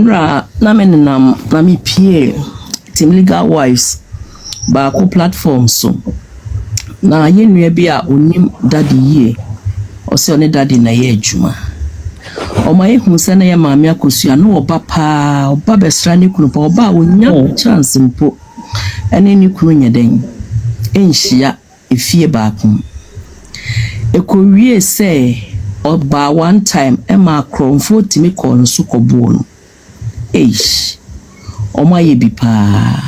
Bra na menam na me pie Team Legal Wives ba ko platform so na yenua bi a onim daddy ye o se oni daddy na ye adwuma o ma ehun se na ye maame Akosua no oba pa oba besra ne kunu pa oba onya chance mpo ene ni kunu nyeden enhia efie ba kun ekowie se oba one time ema kromfo timi ko no so kobo no Oma ye bi pa.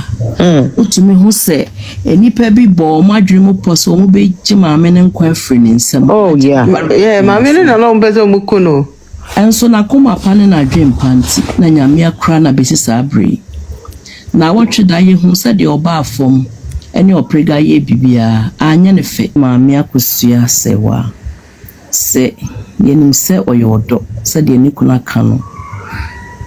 Utumi hu se enipa bi bo oma dwemu poso omo be gima amene nkwa free ne nsam. Oh yeah. Yeah, ma me na no mbezo mukuno. Enso na koma pa ne na dwem panti na nyame akra na besisa abre. Na wotwe da ye hu se de oba afom ene oprega ye bibia anya ne fe maame Akosua sewa. Se yenim se oyodo se de ni kuna kanu.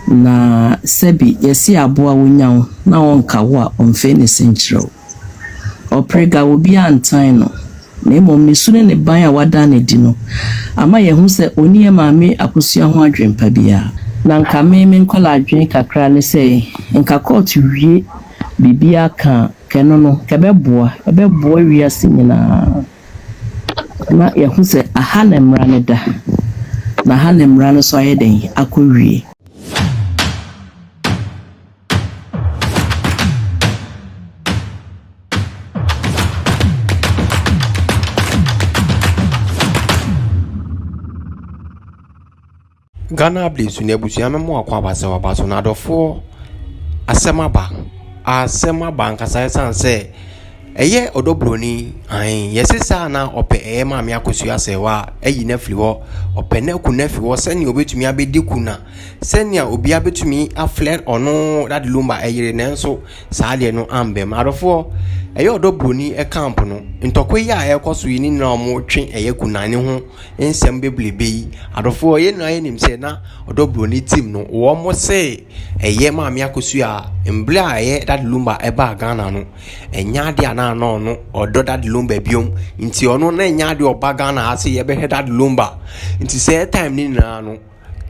Na sebi yesi aboa wonyawo na wonka wo a omfe ne senchiro oprega obi antan no na emom ne sune ne ban a wada ne di no ama ye hu se oni maame Akosua ho adwempa bia na nka me nkola adwen kakra ne se nka court wie bibia ka keno no kebeboa wi ase nyina na ye hu se aha na mra ne da na ha na mra no so ayeden akowie Ghana Blaze Nebusia memo akwa basa wabaso na adofo asema ba nkasa sanse eye odobroni yesesa na ope maame Akosua sewa eyi na firi ho ope na ku na firi ho sene obetumi abedi kuna sene obi abetumi afler ono that lumba eyire nenso saade no ambe adofo eye odobroni camp no ntokwe ya ekoso yi ni na omo twe eye kuna ne ho ensem beblebe adofo ye na yenim se na odobroni team no wo mo se eye maame Akosua embla eye that lumba eba Ghana no enya de ana no odo that lumba biom nti ono na enya de oba Ghana ase ye be that lumba nti se time ni na no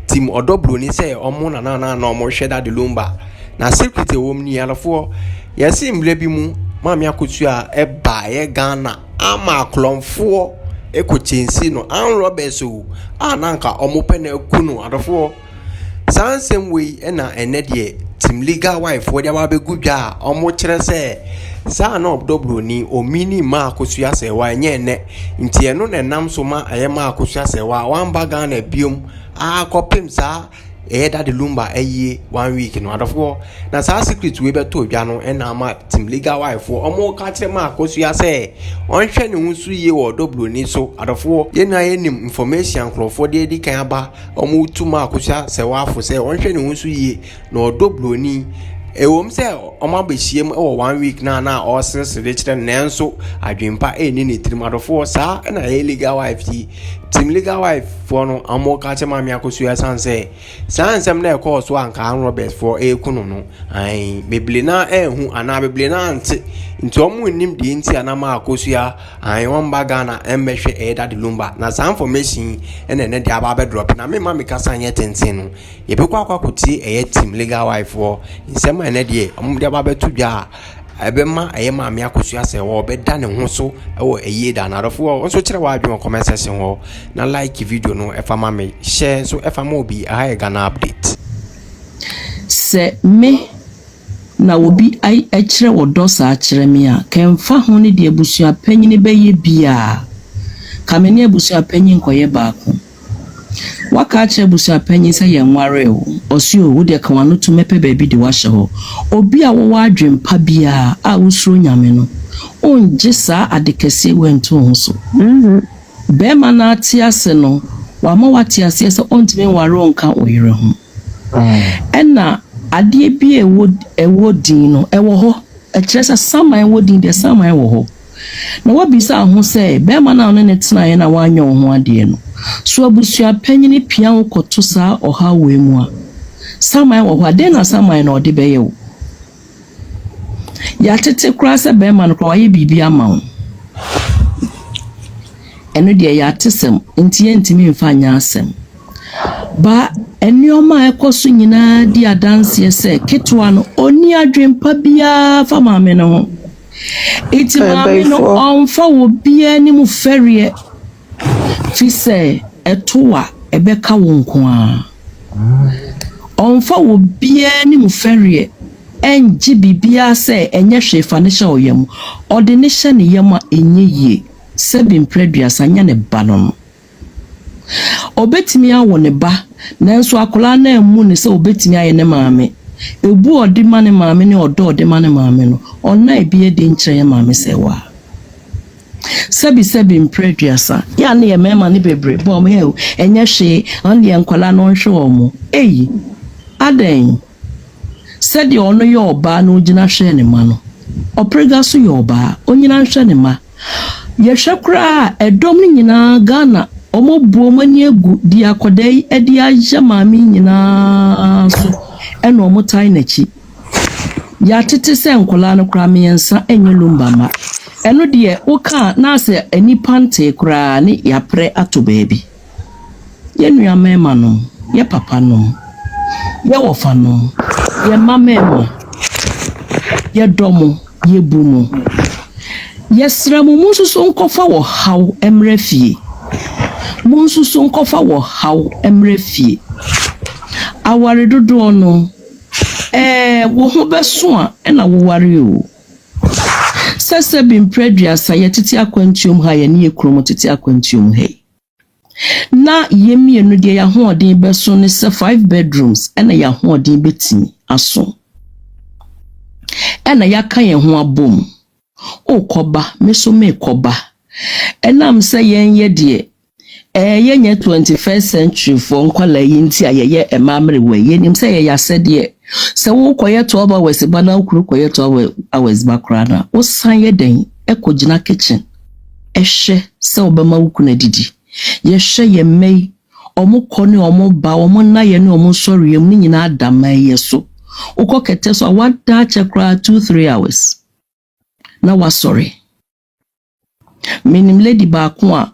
team odobroni se omo na omo hwe that lumba na secret wom ni alofo yesi mble bi mu maame Akosua eba ye Ghana ama klonfo ekochensi no an robbērs o ananka omope na ekunu adofo sansem we na enede Team Legal Wife wo dia ba begudwa omo kire se sa na odobroni omini ma Akosua sewa nye ne nti eno na nam so ma ayema Akosua sewa wamba Ghana biom akopim sa that lumba eye 1 week no adofo na sa secret we beto odwa no na ama Team Legal Wife omo ka kire ma Akosua se onhwe ne hunsu ye wo odobroni so adofo ye na ye nim information krofo de di kan aba omo tuma Akosua sewa afo se onhwe ne hunsu ye na odobroni ewom se omo abehiem e 1 week na osese kire nenso adwempa eni ne tirim adofo sa na ye Legal Wife Team Legal Wife for no amo ka che maame Akosua sanse sansem na ekọ so anka robbērs for ekunu no beble na ehu ana beble na ante nti omo nim de nti ana ma Akosua wamba Ghana embehwe that lumba na some information ene ne de aba be drop na me ma me kasa anye tenten no ye be kwa akoti Team Legal Wife for nsem ene de omo de aba be tudwa ebema maame Akosua se wo be da ne ho so wo da na rofo wo so kire wa adwon comment section ho na like video no efa ma me share so efa ma obi a Ghana update se me na obi ai kire wo dosa kire me a kemfa ho ne de abusua panyine be ye bia kameni abusua panyin koye baako waka kire abusua panyin se ye nware o osio wo de kan wano to mepe baby de wahye ho obi a wo adwempa bia a wosuro nyame no onje saa adekese wento ho so be ma na atiase no wa ma watiase se ontime ware onka oyire ho enna ade bi ewo din no ewo ho e kire se saman wo din de saman wo ho na wabisa ho se be ma na ne tena ye na wanyo ho ade no so abusua panyine pia wo koto saa oha we mu a saman wo ho ade na saman na ode be ye wo ya tete kura se be ma no kwa ye bibi ama wo eno de ya tesem nti ntimi mfa nya asem ba Enioma ekoso nyina di adanse se ketwa no oni adwempa bia fa maame no ho. Iti maame no onfa wo bia ni mu ferie. Fi se etoa ebeka wo nko a. Onfa wo bia ni mu ferie. Enji bibia se enye hwefa ne hye oyam. Ode ne hye ne yam a enye ye. Sebi mpreduasa nya ne ba no. Obetimi awo ne ba. Nanso akola na emu ne se obetimi aye ne maame. Ebu odi mane maame ne odo odi mane maame no. Ona ebie de nkyere maame se wa. Sebi mpreduasa. Ya ne ye mema ne bebre. Bo me he enye hwe on ye nkola no nhwe omo. Eyi. Aden. Said ono ye oba no gina hwe ne ma no. Oprega so ye oba, onyina hwe ne ma. Ye hwe kra edom ni nyina Ghana omo buo mani egu di akodai edi aja maami nyina so eno omo tai nachi. Ya tete se nkola no kra meyensa enye lumbama. Eno de woka na se enipa nte kra ne ya pre ato baabi. Ye nua mema no, ye papa no, ye wofa no. Ye mamema ye domo ye bumo ye sramu munsusu nkofa wo haw emrefie munsusu nkofa wo haw emrefie aware dodo no wo ho beso a na wo ware o sese bi mpreduasa ye tete akwantuom ha ye ne ye kromo tete akwantuom he na ye mienu de ya hoodin beso ne se 5 bedrooms na ya hoodin betimi aso ena yaka ye ho abom okoba meso me koba enam se yen ye de yenye 21st century for nkwala yinti ayeye emamre we yenim se ye yase de se wo koye 12 hours ba na ukuru koye 12 hours ba krana wo san ye den ekogina kitchen ehye se obama ukuna didi ye hye ye mei omo kone omo ba omo na ye ne omo sori yem ni nyina adama ye so uko kete so wada chekra 2-3 hours na wa sorry minim lady ba ko a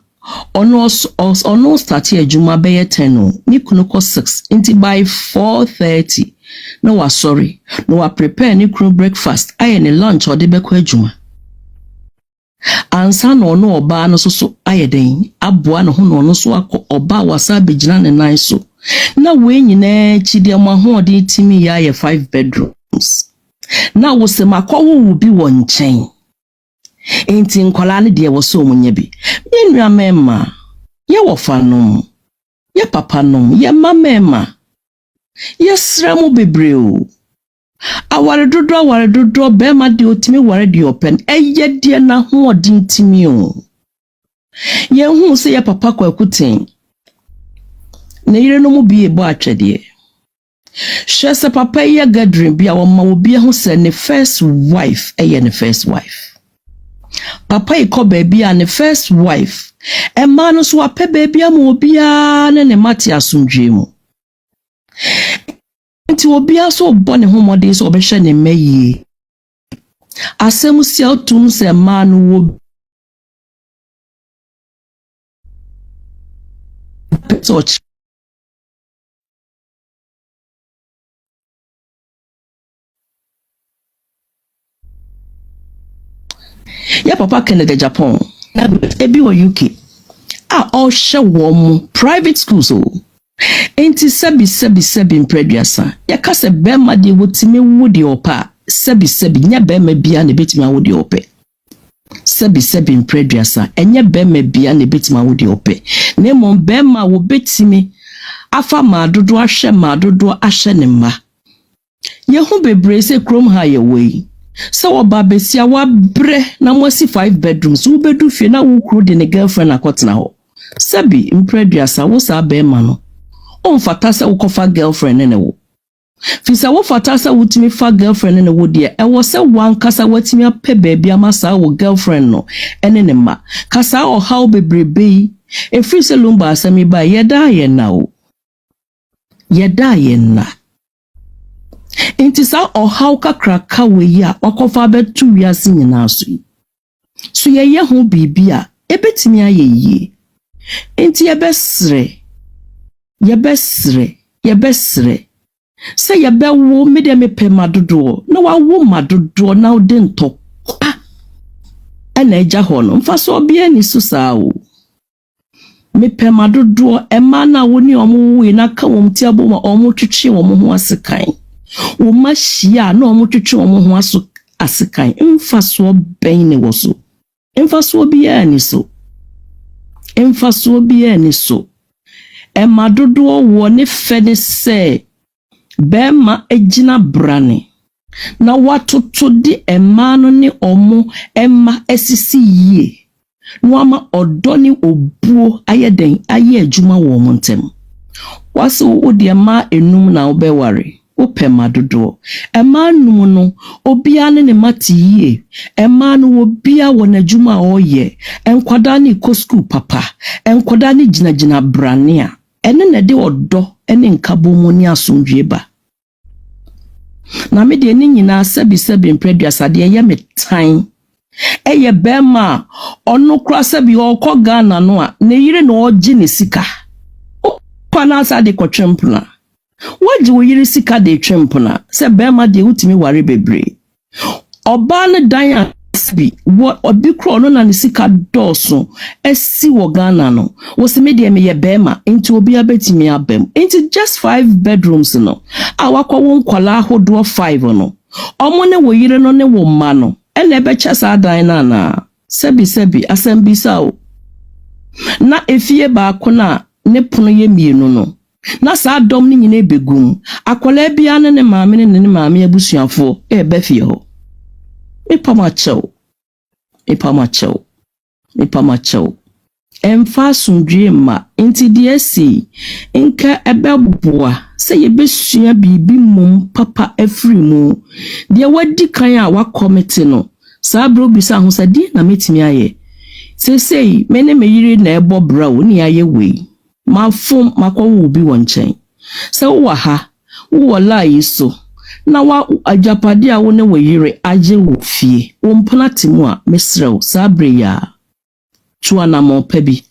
ono start adwuma be ye 10 ni kunu ko 6 inti by 4:30 na wa sorry no wa prepare ni kunu breakfast aye ni lunch ode be ko adwuma ansa no no oba no so aye den aboa no ho no so akọ oba wasa begina ne nan so na we nyina chide ma ho ode timi ya ye 5 bedrooms na wo se makọ bi wo nchen enti nkola ne de wo so omunya bi ye nua mema ye wo fanom ye papa nom ye mamema ye sramu bebreo aware dodo be ma de otimi ware de open eye de na ho ode timi o ye hu se ye papa kwa kuten na yire no mu bi ebo atwede hwese papa ye gathering bia wo ma obi hu se ne first wife eye ne first wife papa iko baby a ne first wife e ma no so ape baby am obi a ne mati asundwe mu nti obi a so bone homode so obehwe ne mayi asem si autum se ma no wo touch ya papa Canada Japan na ebi wo UK all share warm private schools so enti sebi mpreduasa ya kase bema de wotimi wudi opa sebi nya bema bia na betimi wudi ope sebi mpreduasa enye bema bia na betimi wudi ope na mo bema wo betimi afa madodo ahwe madodo ahye ne ma ye hu bebre se krom ha ye wei so oba besia wa bre na mosi 5 bedrooms wo bedu fie na wo kru de ne girlfriend akotena ho sebi mpreduasa wo sa bema no on fatasa wo kofa girlfriend ne wo fisa wo fatasa wo timi fa girlfriend ne wo de e wo se wan kasa watimi ape baby amasa wo girlfriend no ene ne ma kasa o how bebrebe e free se lumba asami ba yeda ye na o yeda ye na intisa o how kakraka we ya wakofa betu wiase nyina so ye ho bibia ebetimi ayeye enti ye besre ye besre se ye be wo me de me pe madodo na wa wo madodo na ode nto ena eja ho no mfa so bia ni so saa o me pe madodo ema na wo ni omo wi na ka wo mti abo ma omo twetwe wo ho asekan wo ma hia na omo twetwe wo ho aso asekan mfa so ben ne wo so mfa so bia ni so mfa so bia ni so ema dodo wo ne fe ne se bema ejina brane na watoto di ema no ne omo ema esisi yie no ama odoni obuo ayeden aye adwuma wo mo ntem wase wo de ema enum na obeware opema dodo ema num no obia ne mati yie ema no obia wo na adwuma oye enkwada ne ko school papa enkwada ne gina brane a ene na de odo ene nkabo mu ni asomdwe ba na me de ni nyina sabi mpreduasade ye metan eye bema onu kra sabi okọ Ghana no a ne yire na oji ne sika kwa na asade ko twempuna waji wo yire sika de twempuna se bema de utimi ware bebre oba ne dan sabi wo obi kro no na ne sika doso esi wo Ghana no wo se me de me ye bema enti obi abetimi abem enti just 5 bedrooms no awakọ won kwala hodo 5 no omo ne wo yire no ne wo ma no ene ebecha sa dan na sebi asembisa o na efie ba ko na ne pono ye mienu no na sa dom ni nyina ebegum akola bia ne maame ne maame abusuafo ebefie ho ipamacho emfa sundwe ma enti DSC nka ebeboa se yebesua bibi mum papa afri mu de wadi kan a wa committee no sa bro bisa ho sa di na metimi aye sei mene meyire na ebo bra wo ni aye we mafom makwo bi won chen se wo ha wo la yiso na wa ajapade a wo ne weyire aje wo fie wo mpona timu a mesrew sa bre ya tuana mo pabi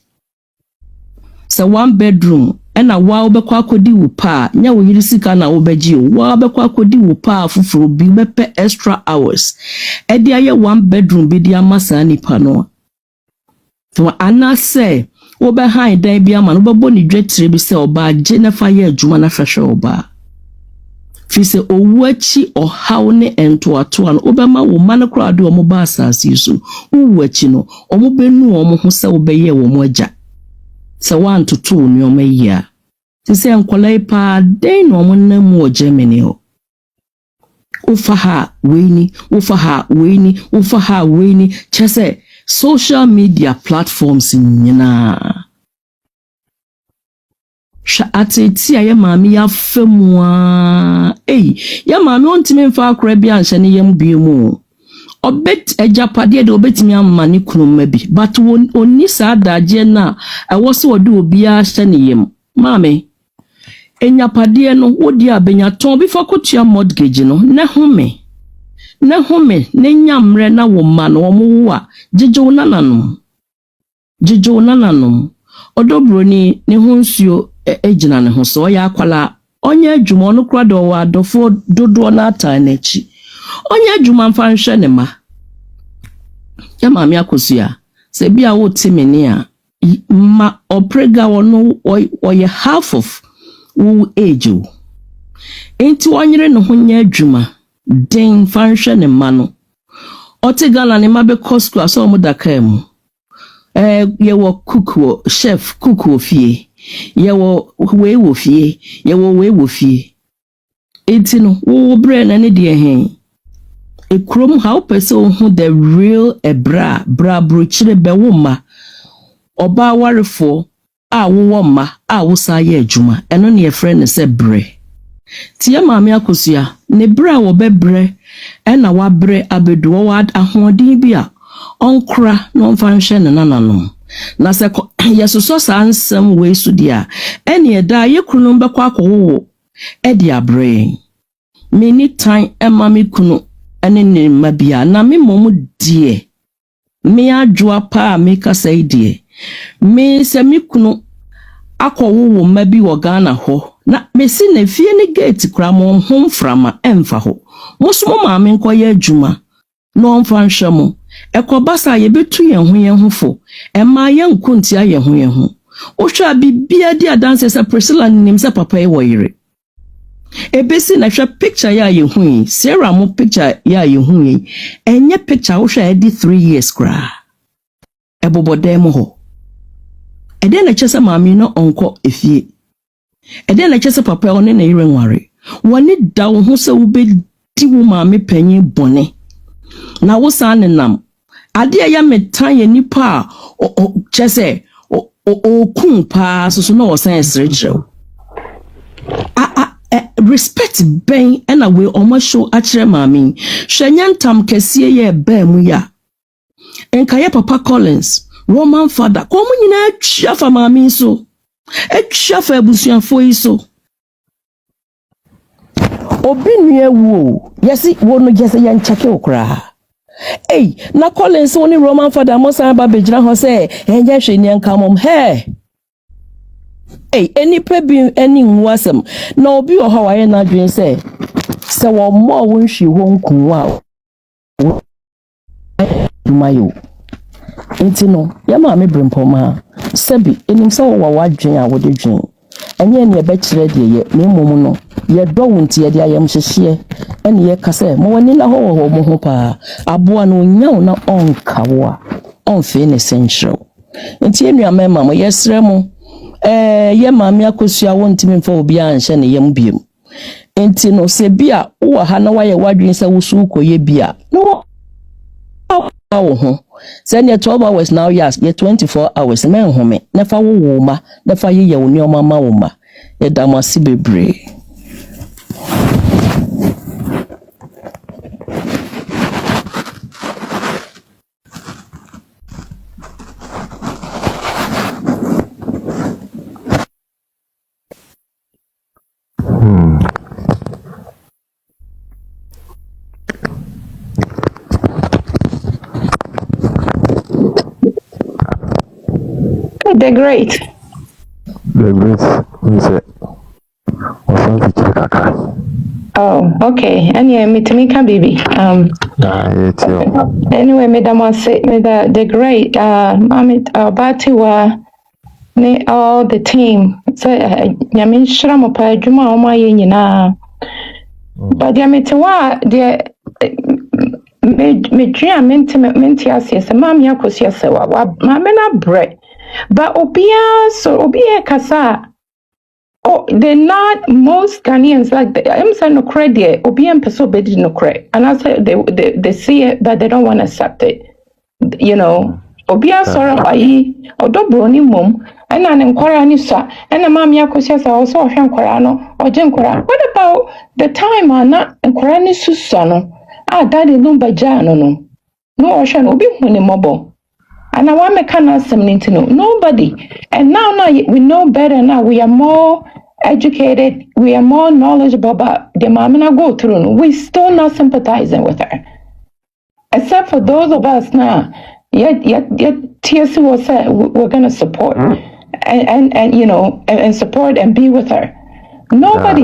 se 1 bedroom ena wa obekwa akodi wo pa nya wo yiri sika na obeji wa obekwa akodi wo pa afufuru bi bepe extra hours edi aye 1 bedroom bi di amasa nipa no to anase obe han dan bi ama no bebo ni dwetire bi se oba je na fa ye adwuma na fahwe oba fi se owu achi ohaw ne entoato an obema wo man kra de omo ba asase so owu achi no omo benu omo ho se obeye wo mo agya se wan to to ni omo yia se enkola pa den no omo na mu Germany ho ufaha weini chese social media platforms nyina sha ateti ya maami ya femwa ya maami ontime mfa akora bia anhye ne yam biemu obet ejapade de obetimi amma ne kunuma bi but oni sa adaje na ewo se wode obi a hye ne yam maami enyapade no wodi abenya ton bi fa kotua mortgage no ne home ne nyamre na wo ma no omo wo a jejewo nananom odobroni ne ho nsuo ejina ne ho so ya akwala onye adwuma ono kra do wa adofo dodo na ata na chi onye adwuma mfa nhwe ne ma ya maami Akosua se bia wo timini a ma oprega wono oye half of wo age o enti wonyere ne ho nya adwuma den fa nhwe ne ma no otegala ne ma be school aso mo daka mu ye wo chef cook wo fie ye wo we wo fie enti no wo bre na ne de hen ekrom how person who the real bra brochire be wo ma oba warefo a wo ma a wo sa ye adwuma eno ne ye friend se bre tie maami Akosua ne bra wo be bre ena wa bre abedu wo ahoden bi a onkra no mfa nhwe ne nananom na se yesoso sa ansem we su dia ene eda ye kunu mbekwa akwo edi abre many time ema me kunu ene ne mabia na me mom die me adwoa pa me kasa die me se me kunu akwo mabi wo Ghana ho Na mesi na fie ne gate kra mo hom frama emfa ho. Moso mo maame nkoye adwuma. No omfa nhwe mo. Ekobasa ye betu yen ho fo. Ema ye nkontia ye ho. Ohwa bibia di adanse se Priscilla nim se papa e woyire. Ebesi na hwa picture ya ye hu Sarah mo picture ya ye hu enye picture ohwa edi 3 years kra. Ebobodem ho. Eden na chese maame no onko efie. Eden na chese papa one na yire nware. Woni da wo ho se wo be di wo maame panyin bone. Na wo san nam. Ade ya metan ye nipa chese o kun pa so no wo san esrekyerɛ. Respect ben and away almost show actually mami. Shanyantam kesie ye be mu ya. Enkaye Papa Collins, Roman father, komu nyina chiafa mami so. Chiafa ebusuafo yi so. Obi nue wo. Yesi wo no jese yan chake okra. Hey, na Collins woni Roman father mo san ba bejira ho se enye hwe ni nkamom he. Hey, any pebi any wasem. Na obi o ha waye na dwen se wo mo won hwi won kunwa. Dumayo. Enti no, ya ma me brempoma. Sebi enim se wo wadwen a wo de dwen. Enye ne be kire de ye, na mmom no. Ye do wonti ye de ayam hyehye. Ene ye kase, mo wani na ho mo ho pa. Aboa no nyaw na onka wo a. Onfe ne senhyew. Enti enua mema mo yesre mo. Ye maame Akosua wontimi mfa obi anhye ne yam biem. Enti no se bia wo ha na waye wadwen se wo su koye bia. No wo ho. Se ne 12 hours now yes, ye 24 hours men home. Nefa wo ma, nefa ye wo ni oma ma wo ma. Ye damasi bebre. They're great. They're great. Oh, okay. Anyway, me to make a baby. Anyway, Madam say they're great. Mommy, Batiwa, all the team. So, Yamin Shramo pa Juma Oma Yina. But Yamitiwa, me dream intimate yes, Mammy Akosua Sewa, Mamma bread. But Obia Kasa. Oh, they're not most Ghanaians like I'm saying no credit. Obia and Peso bedi no credit, and I say they see it, but they don't want to accept it. You know, Obia sorrow ayi odo broni mum, and an inquiry nisa, and a mammy Akosua also a Korano or Jenkora. What about the time are not inquiry susano? Daddy lumba jano no ocean obi huni mobo. And I want me cannot something to know. Nobody. And now we know better now. We are more educated. We are more knowledgeable about the Mamina go through. We still not sympathizing with her. Except for those of us now. Yet TSC will say we're gonna support and you know and support and be with her. Nobody.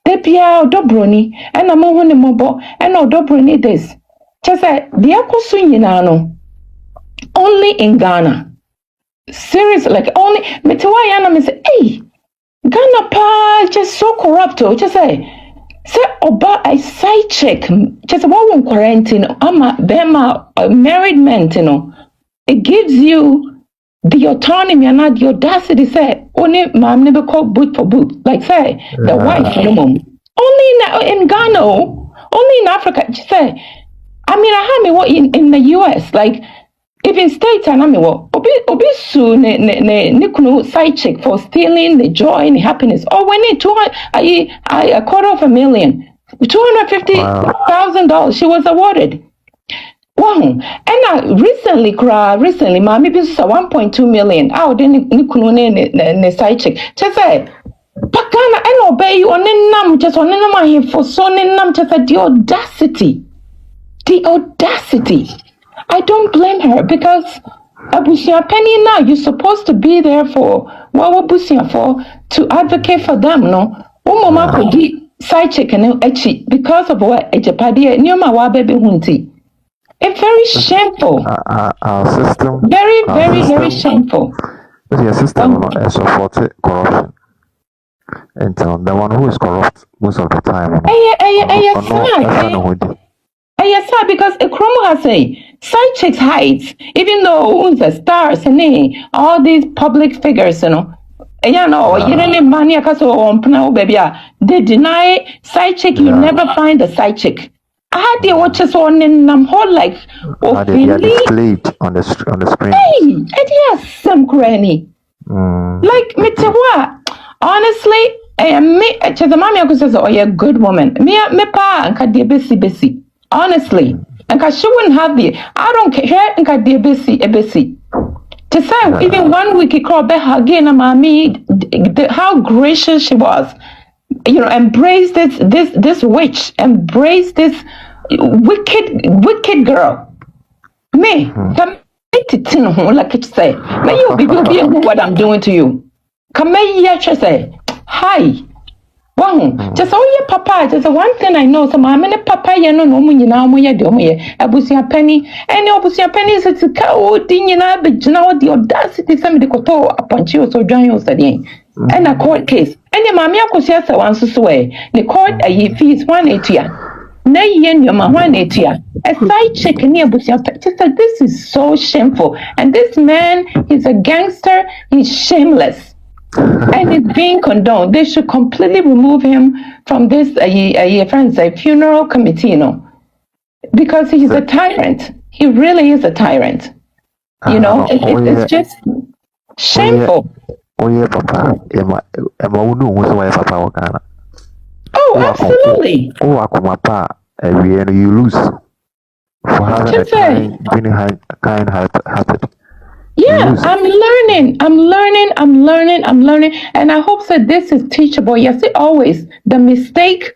Depia Dobroni and I'm mobo and Dobroni this. Just say the Akosua only in Ghana. Seriously, like only Metiwayana me say, hey, Ghana pa just so corrupt. Just say oba a side check. Just one quarantine. Them married men, you know. It gives you the autonomy and not the audacity. Say only ma'am never call boot for boot. Like say the wife minimum. Only in Ghana, only in Africa. Just say. I mean, I have me what in the US like. Even states and obi su ne kunu side chick for stealing the joy and the happiness. Oh, we need a $250,000. $250,000 she was awarded. Wow. And recently, mommy business 1.2 million. Oh, then ni kunu ne side chick. Just say, Pakana and obey you on nam just on nam for so nam just the audacity. The audacity. I don't blame her because Abusia Penny now you're supposed to be there for Wawa busia for to advocate for them, no. Mama could be side chick and echi because of what ejapadi nyoma wa baby hunti. It's very shameful. Our system. Very shameful. Your system supports corruption. And the one who is corrupt most of the time. Yes, sir, because a chromo has a side chicks hides, even though the stars and all these public figures, you know, you didn't mania baby. They deny side chick, you never find a side chick. I had the watches on in whole life. They are displayed on the screen. Hey, and yes, some granny. Like me to what? Honestly, me to the mommy says, oh, you're a good woman. Me pa and can be busy. Honestly, and she wouldn't have the. I don't care and can be busy. To say even 1 week he called back again, mommy, how gracious she was. You know, embrace this witch, embrace this wicked girl. Me, come like it say. May you be what I'm doing to you. Come here, say hi. Wow, just your papa. Just one thing I know. So my papa, you know, no now moya do moya. Abusia penny, and abusia penny is a cow. Dinina, but you know the audacity. Somebody could talk upon you so join you studying. And a court case. And your mammy Akosua S wants to swear. The court a fees 180. Nay yen your ma 180. A side chick near Busia. Just like this is so shameful. And this man, he's a gangster, he's shameless. And it's being condoned. They should completely remove him from this friends a funeral committee, you know. Because he's a tyrant. He really is a tyrant. You know, it's just shameful. Oh yeah, Papa. Oh, absolutely. Oh, Akumapa, you lose for having a kind-hearted. Yeah, I'm learning, and I hope that this is teachable. Yes, it always the mistake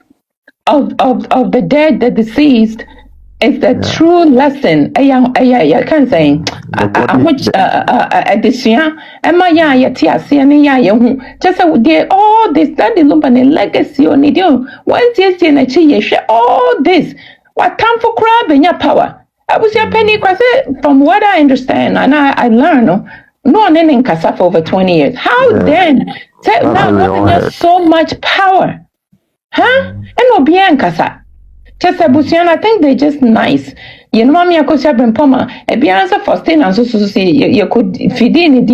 of the dead, the deceased. It's the true lesson. I can't say. Addition. Emma ya tia ya hu. Just they all this that the lumpan legacy on it. Once yes in a chi all this. What time for crab in your power? I was your penny from what I understand and I learn. No one in Casa for over 20 years. How then? Now there's so much power. Huh? And no bien Casa. Just a busian, I think they're just nice. You know, Mammy Akosua Poma, a bianza for staying and so see you could feed in it,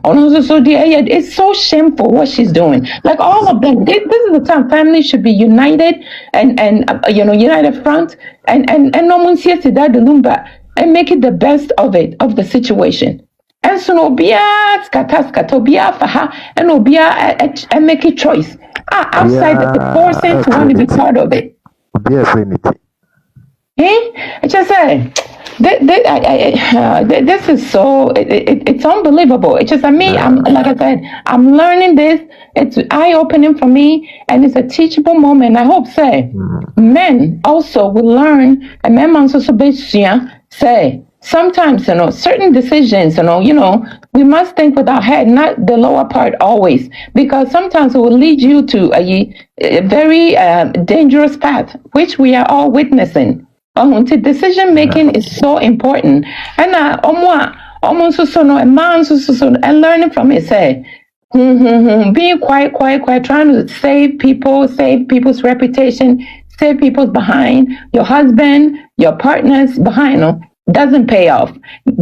or so dear. It's so shameful what she's doing. Like all of them, this is the time families should be united and united front and no one sees that the lumba and make it the best of it, of the situation. And so no be skatobia for her and no be and make a choice. Outside the person to want to be part of it. I just say this is so it's unbelievable. It's just I'm like I said, I'm learning this. It's eye-opening for me, and it's a teachable moment. I hope men also will learn, and men also say sometimes certain decisions we must think with our head, not the lower part always, because sometimes it will lead you to a very dangerous path, which we are all witnessing. Decision making is so important, and and learning from it. Say, being quiet, trying to save people's reputation, save people's behind, your husband, your partners behind. Doesn't pay off.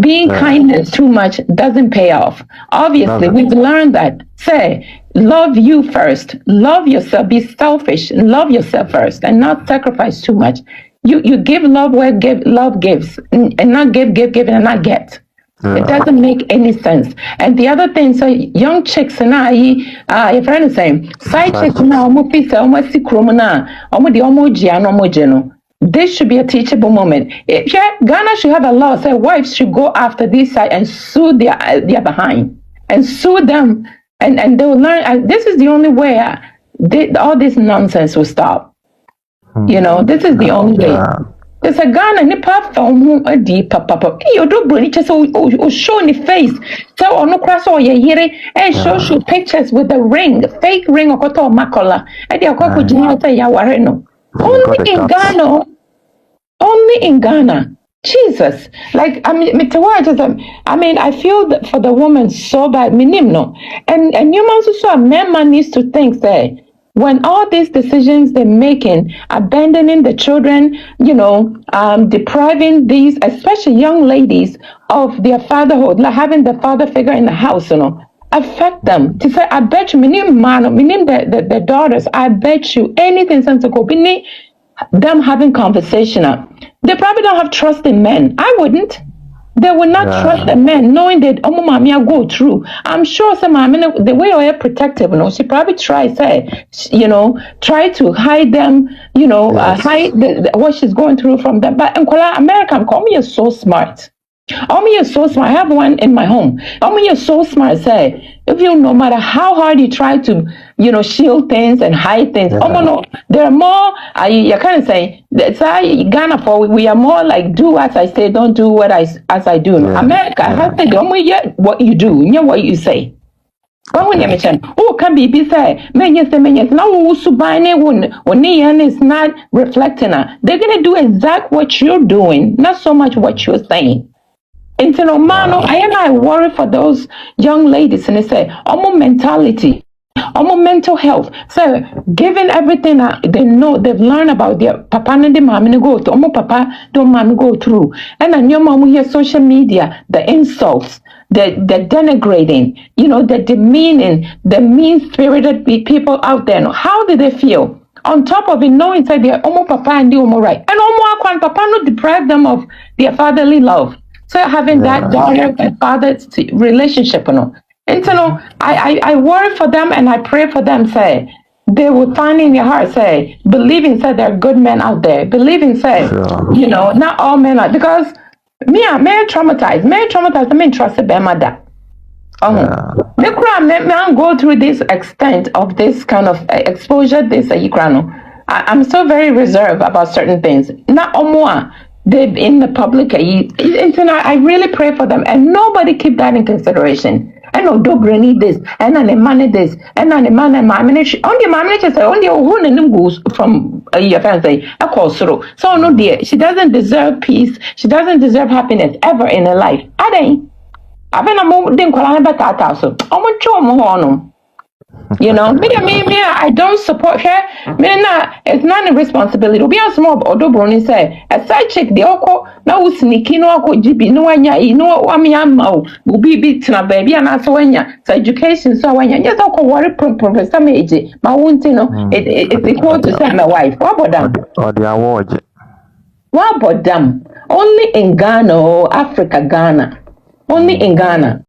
Being kindness too much doesn't pay off. Obviously, we've learned that. Say, love you first. Love yourself. Be selfish. Love yourself first, and not sacrifice too much. You give love where love gives, and not give and not get. It doesn't make any sense. And the other thing, so young chicks and your friend is saying, side chicks now, this should be a teachable moment. Ghana should have a law say wives should go after this side and sue their behind and sue them, and they will learn. This is the only way all this nonsense will stop. This is the only way. There's a Ghana nipa from a deep papa. You do bring just show in the face. So on no cross or ye and show pictures with the ring, fake ring or koto makola. And the Akoko Jina say Yawareno. Only in Ghana. Only in Ghana. Jesus. Like I mean I feel that for the woman so bad. Minimno. And you must also man needs to think that when all these decisions they're making, abandoning the children, depriving these, especially young ladies, of their fatherhood, like having the father figure in the house, affect them. To say, I bet you, the daughters, I bet you anything since go them having conversation. They probably don't have trust in men. I wouldn't. They will not trust the men, knowing that mommy go through. I'm sure some the way you're protective, she probably tries, try to hide them, hide what she's going through from them. But in America, Omi is so smart. Omi is so smart. I have one in my home. Omi is so smart. Say, if you no matter how hard you try to, shield things and hide things, no, there are more. You kind of say that's Ghana for we are more like do as I say, don't do what as I do. America, I have to do what you do, what you say. When you mention, can be say, many now when is not reflecting. They're gonna do exactly what you're doing, not so much what you're saying. And so, I worry for those young ladies, and they say, mentality, mental health. So, given everything that they know, they've learned about their papa and the mom, and go to papa, don't mom go through. And then your mom will hear social media, the insults, the denigrating, the demeaning, the mean-spirited people out there. How do they feel? On top of it, knowing that they're papa and the right. And papa not deprive them of their fatherly love. So having that daughter and father relationship, And so I worry for them and I pray for them, say, they will find in their heart, say, believing, say, there are good men out there. Believing, say, not all men are, because me traumatized, I mean, trust a bemada. Me go through this extent of this kind of exposure, I'm so very reserved about certain things. Not more. They're in the public. I really pray for them, and nobody keep that in consideration. I know Dobre need this, and then the man this, and then the man and my ministry. Only my ministry say only who and goes from your fancy. I call through. So no dear, she doesn't deserve peace. She doesn't deserve happiness ever in her life. I don't. I've been a moment didn't call her back out. So I'm a chum. I don't support her. It's not a responsibility. Be a small or broni say a side chick the oko now sneaky no GB no one will be beaten a baby and also when ya so education so when you just worry professor age my won't it's equal to say my wife. What about them? Or the award. What about them? Only in Ghana or Africa, Ghana. Only in Ghana.